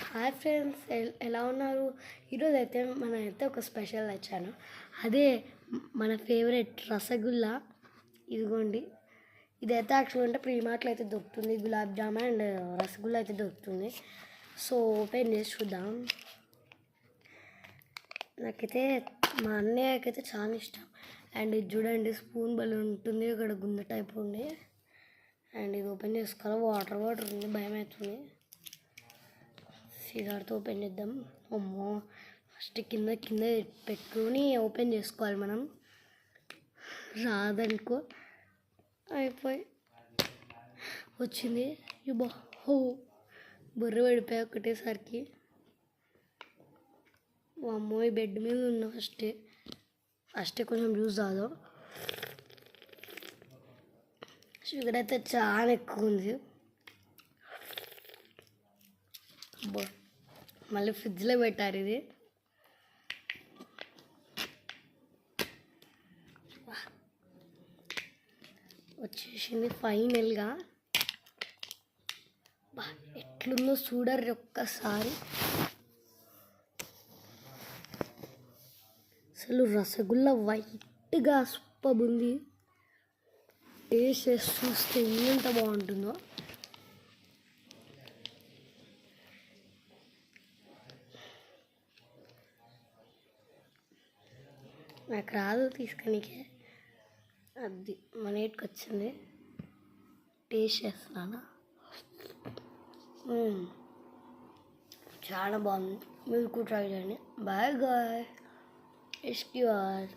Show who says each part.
Speaker 1: Hi friends, ఎలా ఉన్నారు? ఈరోజు అయితే అయితే ఒక స్పెషల్ తెచ్చాను. అదే మన ఫేవరెట్ రసగుల్లా. ఇదిగోండి, ఇదైతే యాక్చువల్ అంటే ప్రీమార్ట్లో అయితే దొరుకుతుంది. గులాబ్ జామ్ అండ్ రసగుల్లా అయితే దొరుకుతుంది. సో ఓపెన్ చేసి చూద్దాం. నాకైతే మా అన్నయ్యకైతే చాలా ఇష్టం. అండ్ ఇది చూడండి, స్పూన్ బలి ఉంటుంది, ఇక్కడ గుండె టైప్ ఉంది. అండ్ ఇది ఓపెన్ చేసుకోవాలి. వాటర్ ఉంది, భయం అవుతుంది. సీజర్తో ఓపెన్ చేద్దాం. అమ్మో, ఫస్ట్ కింద పెట్టుకొని ఓపెన్ చేసుకోవాలి మనం. రాదనుకో, అయిపోయి వచ్చింది. ఇబ్బా, హో బుర్ర పడిపోయి ఒకటేసరికి. అమ్మో, ఈ బెడ్ మీద ఉన్న ఫస్టే కొంచెం జ్యూస్ తాగుదాం. షుగర్ అయితే చాలా ఎక్కువ ఉంది. మళ్ళీ ఫ్రిడ్జ్లో పెట్టారు ఇది. వచ్చేసింది ఫైనల్గా. ఎట్లుందో చూడరు ఒక్కసారి. అసలు రసగుల్లా వైట్గా సూపర్ ఉంది. టేస్ట్ చేసి చూస్తే ఎంత బాగుంటుందో. నాకు రాదు తీసుకునికే, అది మన ఇంటికి వచ్చింది. టేస్ట్ చేస్తున్నాను. చాలా బాగుంది. మీరు కూడా ట్రై చేయండి. Bye guy. ఎస్క్యూఆర్.